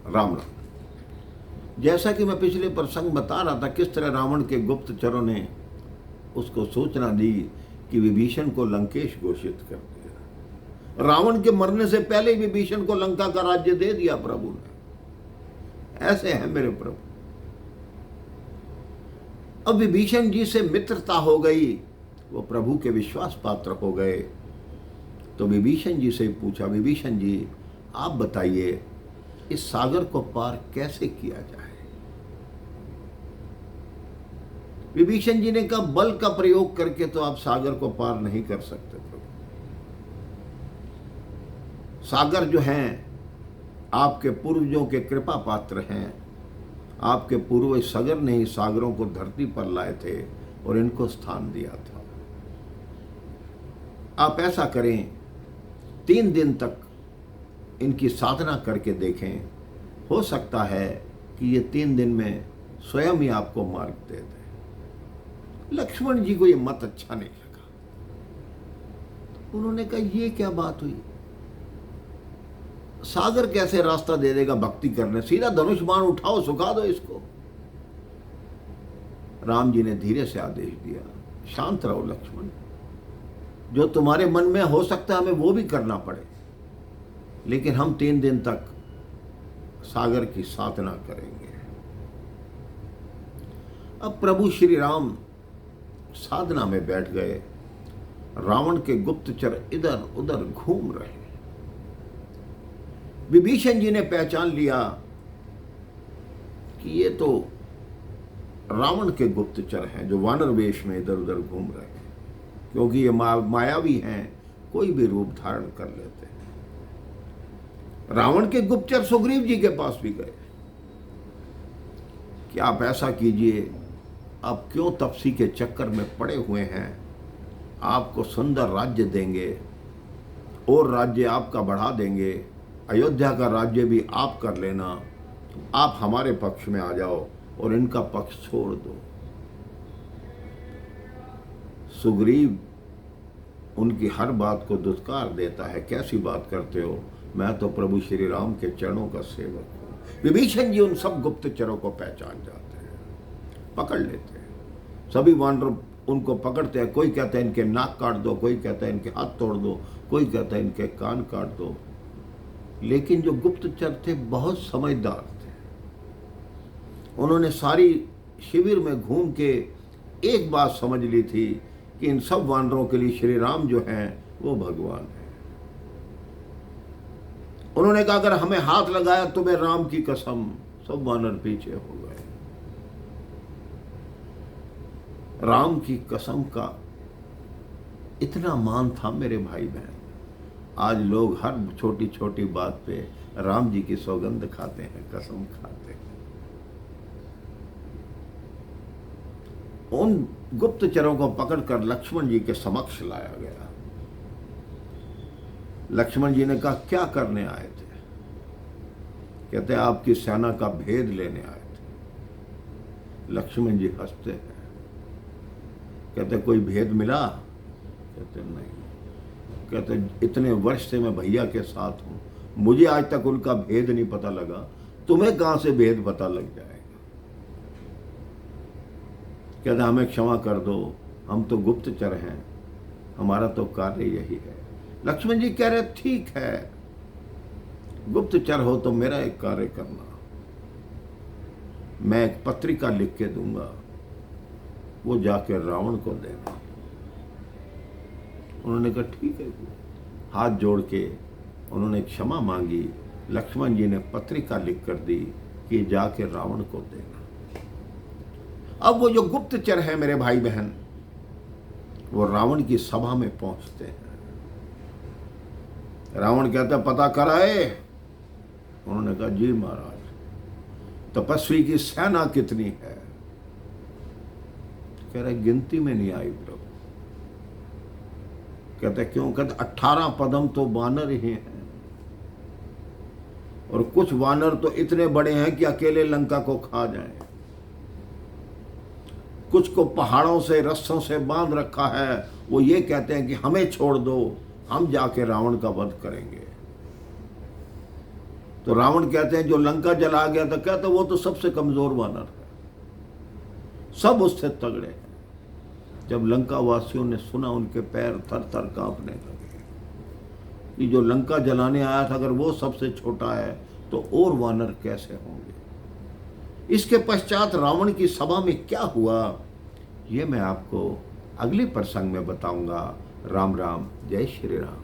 राम राम। जैसा कि मैं पिछले प्रसंग बता रहा था किस तरह रावण के गुप्तचरों ने उसको सूचना दी कि विभीषण को लंकेश घोषित कर दिया। रावण के मरने से पहले ही विभीषण को लंका का राज्य दे दिया प्रभु ने। ऐसे हैं मेरे प्रभु। अब विभीषण जी से मित्रता हो गई, वो प्रभु के विश्वास पात्र हो गए। तो विभीषण जी से पूछा, विभीषण जी आप बताइए इस सागर को पार कैसे किया जाए। विभीषण जी ने कहा, बल का प्रयोग करके तो आप सागर को पार नहीं कर सकते प्रभु। सागर जो हैं आपके पूर्वजों के कृपा पात्र हैं। आपके पूर्वज सगर ने ही सागरों को धरती पर लाए थे और इनको स्थान दिया था। आप ऐसा करें, 3 दिन तक इनकी साधना करके देखें, हो सकता है कि ये 3 दिन में स्वयं ही आपको मार्ग दे दे। लक्ष्मण जी को ये मत अच्छा नहीं लगा। उन्होंने कहा, ये क्या बात हुई, सागर कैसे रास्ता दे देगा भक्ति करने, सीधा धनुष बाण उठाओ, सुखा दो इसको। राम जी ने धीरे से आदेश दिया, शांत रहो लक्ष्मण, जो तुम्हारे मन में हो सकता है हमें वो भी करना पड़े, लेकिन हम 3 दिन तक सागर की साधना करेंगे। अब प्रभु श्री राम साधना में बैठ गए। रावण के गुप्तचर इधर उधर घूम रहे। विभीषण जी ने पहचान लिया कि ये तो रावण के गुप्तचर हैं जो वानर वेश में इधर उधर घूम रहे हैं, क्योंकि ये मायावी हैं, कोई भी रूप धारण कर लेते हैं। रावण के गुप्तचर सुग्रीव जी के पास भी गए कि आप ऐसा कीजिए, आप क्यों तपसी के चक्कर में पड़े हुए हैं, आपको सुंदर राज्य देंगे और राज्य आपका बढ़ा देंगे, अयोध्या का राज्य भी आप कर लेना, आप हमारे पक्ष में आ जाओ और इनका पक्ष छोड़ दो। सुग्रीव उनकी हर बात को दुत्कार देता है, कैसी बात करते हो, मैं तो प्रभु श्री राम के चरणों का सेवक हूं। विभीषण जी उन सब गुप्तचरों को पहचान जाते हैं, पकड़ लेते हैं। सभी वानर उनको पकड़ते हैं, कोई कहता है इनके नाक काट दो, कोई कहता है इनके हाथ तोड़ दो, कोई कहता है इनके कान काट दो। लेकिन जो गुप्तचर थे बहुत समझदार थे। उन्होंने सारी शिविर में घूम के एक बात समझ ली थी कि इन सब वानरों के लिए श्री राम जो हैं वो भगवान है। उन्होंने कहा, अगर हमें हाथ लगाया तुम्हें राम की कसम। सब वानर पीछे हो गए। राम की कसम का इतना मान था मेरे भाई बहन। आज लोग हर छोटी छोटी बात पे राम जी की सौगंध खाते हैं, कसम खाते हैं। उन गुप्तचरों को पकड़कर लक्ष्मण जी के समक्ष लाया गया। लक्ष्मण जी ने कहा, क्या करने आए थे? कहते आपकी सेना का भेद लेने आए थे। लक्ष्मण जी हंसते हैं, कहते कोई भेद मिला? कहते नहीं। कहते इतने वर्ष से मैं भैया के साथ हूं, मुझे आज तक उनका भेद नहीं पता लगा, तुम्हें कहां से भेद पता लग जाएगा? कहते हमें क्षमा कर दो, हम तो गुप्तचर हैं, हमारा तो कार्य यही है। लक्ष्मण जी कह रहे, ठीक है, गुप्तचर हो तो मेरा एक कार्य करना, मैं एक पत्रिका लिख के दूंगा, वो जाकर रावण को देना। उन्होंने कहा ठीक है। हाथ जोड़ के उन्होंने क्षमा मांगी। लक्ष्मण जी ने पत्रिका लिख कर दी कि जाके रावण को देना। अब वो जो गुप्तचर है मेरे भाई बहन, वो रावण की सभा में पहुंचते हैं। रावण कहता पता कराए? उन्होंने कहा जी महाराज। तपस्वी की सेना कितनी है? कह रहे गिनती में नहीं आई प्रभु। कहते क्यों? कहते 18 पदम तो वानर ही हैं, और कुछ वानर तो इतने बड़े हैं कि अकेले लंका को खा जाएं। कुछ को पहाड़ों से रस्सों से बांध रखा है, वो ये कहते हैं कि हमें छोड़ दो, हम जाके रावण का वध करेंगे। तो रावण कहते हैं जो लंका जला गया था, कहते वो तो सबसे कमजोर वानर है, सब उससे तगड़े हैं। जब लंका वासियों ने सुना उनके पैर थर थर कांपने लगे कि जो लंका जलाने आया था अगर वो सबसे छोटा है तो और वानर कैसे होंगे। इसके पश्चात रावण की सभा में क्या हुआ ये मैं आपको अगले प्रसंग में बताऊंगा। राम राम, जय श्री राम।